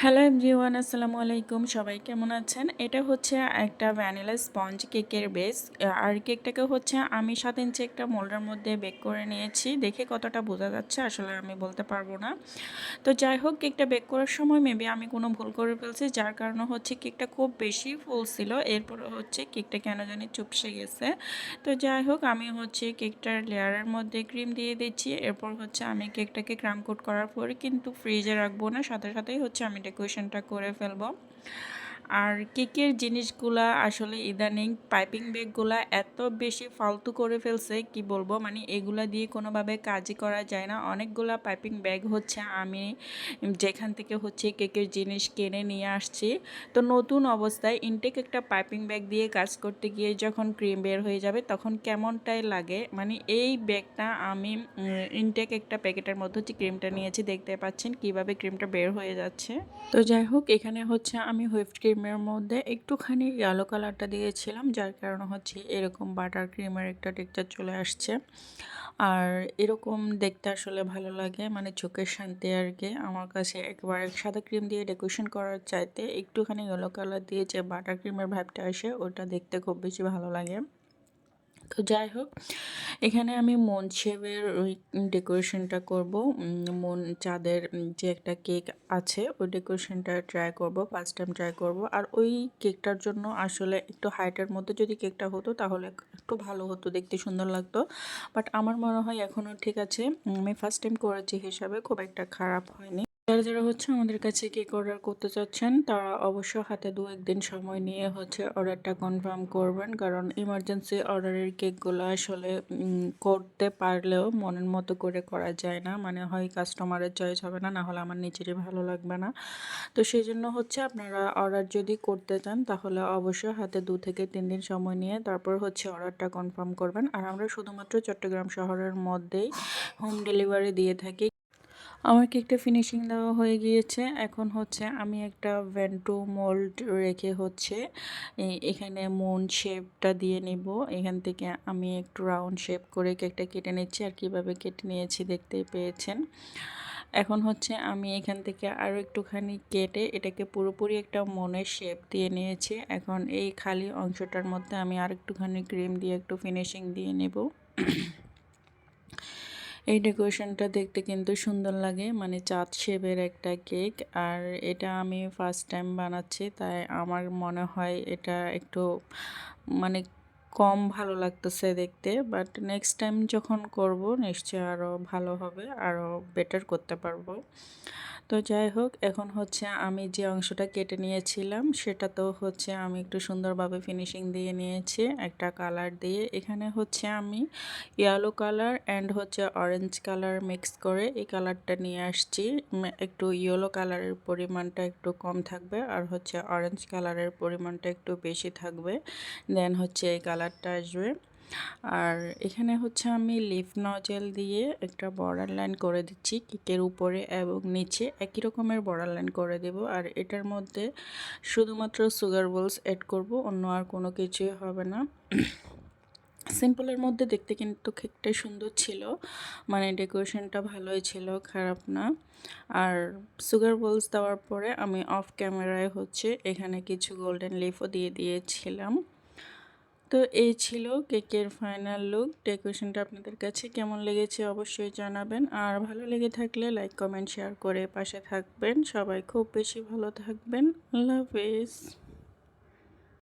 Hello everyone, আসসালামু আলাইকুম। সবাই কেমন আছেন? এটা হচ্ছে একটা ভ্যানিলা স্পঞ্জ কেকের বেস। আর কেকটাকে হচ্ছে আমি 7 ইঞ্চি একটা মোল্ডের মধ্যে বেক করে নিয়েছি। দেখে কতটা বোঝা যাচ্ছে আসলে আমি বলতে পারবো না। তো যাই হোক, কেকটা বেক করার সময় মেবি আমি কোনো ভুল করে ফেলছি, যার কারণে হচ্ছে কেকটা খুব বেশি ফুলছিল। এরপর হচ্ছে কেকটা কেন জানি চুপসে গেছে। তো যাই হোক, আমি হচ্ছে কেকটার লেয়ারের মধ্যে ক্রিম দিয়ে দিচ্ছি। এরপর হচ্ছে আমি কেকটাকে ক্রাম কোট করার পরে কিন্তু ফ্রিজে রাখবো না, সাথে সাথেই হচ্ছে আমি ডেকোরেশনটা করে ফেলবো। আর কেকের জিনিসগুলা আসলে ইদানিং পাইপিং ব্যাগগুলা এত বেশি ফালতু করে ফেলছে, কি বলবো, মানে এগুলা দিয়ে কোনোভাবে কাজই করা যায় না। অনেকগুলা পাইপিং ব্যাগ হচ্ছে আমি যেখান থেকে হচ্ছে কেকের জিনিস কিনে নিয়ে আসছি। তো নতুন অবস্থায় ইনটেক একটা পাইপিং ব্যাগ দিয়ে কাজ করতে গিয়ে যখন ক্রিম বের হয়ে যাবে তখন কেমনটাই লাগে। মানে এই ব্যাগটা আমি ইনটেক একটা প্যাকেটের মধ্যে হচ্ছে ক্রিমটা নিয়েছি, দেখতে পাচ্ছেন কিভাবে ক্রিমটা বের হয়ে যাচ্ছে। তো যাই হোক, এখানে হচ্ছে আমি হুইপড ক্রিমের মধ্যে একটুখানি ইয়েলো কালারটা দিয়েছিলাম, যার কারণে হচ্ছে এরকম বাটার ক্রিমের একটা টেক্সচার চলে আসছে। আর এরকম দেখতে আসলে ভালো লাগে, মানে চোখের শান্তি আর কি। আমার কাছে একেবারে সাদা ক্রিম দিয়ে ডেকোরেশন করার চাইতে একটুখানি ইয়েলো কালার দিয়ে যে বাটার ক্রিমের ভাইবটা আসে ওটা দেখতে খুব বেশি ভালো লাগে। তো যাই হোক, এখানে আমি মন শেপের ওই ডেকোরেশনটা করব। মন চাঁদের যে একটা কেক আছে ওই ডেকোরেশনটা ট্রাই করব, ফার্স্ট টাইম ট্রাই করব। আর ওই কেকটার জন্য আসলে একটু হাইটের মধ্যে যদি কেকটা হতো তাহলে একটু ভালো হতো, দেখতে সুন্দর লাগতো। বাট আমার মনে হয় এখনও ঠিক আছে, আমি ফার্স্ট টাইম করেছি হিসাবে খুব একটা খারাপ হয়নি। যারা যারা হচ্ছে আমাদের কাছে কেক অর্ডার করতে চাচ্ছেন তারা অবশ্য হাতে 2-1 দিন সময় নিয়ে হচ্ছে অর্ডারটা কনফার্ম করবেন, কারণ ইমার্জেন্সি অর্ডারের কেকগুলো আসলে করতে পারলেও মনের মতো করে করা যায় না, মানে হয় কাস্টমারের চয়েস হবে না, না হলে আমার নিজেরই ভালো লাগবে না। তো সেই জন্য হচ্ছে আপনারা অর্ডার যদি করতে চান তাহলে অবশ্যই হাতে 2 থেকে 3 দিন সময় নিয়ে তারপর হচ্ছে অর্ডারটা কনফার্ম করবেন। আর আমরা শুধুমাত্র চট্টগ্রাম শহরের মধ্যেই হোম ডেলিভারি দিয়ে থাকি। আমার কেকটা ফিনিশিং দেওয়া হয়ে গিয়েছে। এখন হচ্ছে আমি একটা ভেন্টু মোল্ড রেখে হচ্ছে এখানে মুন শেপটা দিয়ে নিব। এখান থেকে আমি একটু রাউন্ড শেপ করে কেকটা কেটে নিচ্ছি, আর কিভাবে কেটে নিয়েছি দেখতেই পেয়েছেন। এখন হচ্ছে আমি এখান থেকে আরও একটুখানি কেটে এটাকে পুরোপুরি একটা মনের শেপ দিয়ে নিয়েছি। এখন এই খালি অংশটার মধ্যে আমি আর একটুখানি ক্রিম দিয়ে একটু ফিনিশিং দিয়ে নেব। এই ডেকোরেশনটা দেখতে কিন্তু সুন্দর লাগে, মানে চাঁদ শেপের একটা কেক। আর এটা আমি ফার্স্ট টাইম বানাচ্ছি, তাই আমার মনে হয় এটা একটু মানে কম ভালো লাগতেছে দেখতে। বাট নেক্সট টাইম যখন করব নিশ্চয়ই আরও ভালো হবে, আরও বেটার করতে পারবো। তো যাই হোক, এখন হচ্ছে আমি যে অংশটা কেটে নিয়েছিলাম সেটা তো হচ্ছে আমি একটু সুন্দরভাবে ফিনিশিং দিয়ে নিয়েছি একটা কালার দিয়ে। এখানে হচ্ছে আমি ইয়েলো কালার অ্যান্ড হচ্ছে অরেঞ্জ কালার মিক্স করে এই কালারটা নিয়ে আসছি। একটু ইয়েলো কালারের পরিমাণটা একটু কম থাকবে আর হচ্ছে অরেঞ্জ কালারের পরিমাণটা একটু বেশি থাকবে, দেন হচ্ছে এই কালারটা আসবে। আর এখানে হচ্ছে আমি লিফ নজেল দিয়ে একটা বর্ডার লাইন করে দিচ্ছি কেকের উপরে এবং নিচে একই রকমের বর্ডার লাইন করে দেব। আর এটার মধ্যে শুধুমাত্র সুগার বোলস অ্যাড করব, অন্য আর কোনো কিছুই হবে না। সিম্পলের মধ্যে দেখতে কিন্তু কেকটাই সুন্দর ছিল, মানে ডেকোরেশনটা ভালোই ছিল, খারাপ না। আর সুগার বোলস দেওয়ার পরে আমি অফ ক্যামেরায় হচ্ছে এখানে কিছু গোল্ডেন লিফও দিয়ে দিয়েছিলাম। তো এই ছিল কেকের ফাইনাল লুক। ডেকোরেশনটা আপনাদের কাছে কেমন লেগেছে অবশ্যই জানাবেন, আর ভালো লেগে থাকলে লাইক কমেন্ট শেয়ার করে পাশে থাকবেন। সবাই খুব বেশি ভালো থাকবেন। আল্লাহ হাফেজ।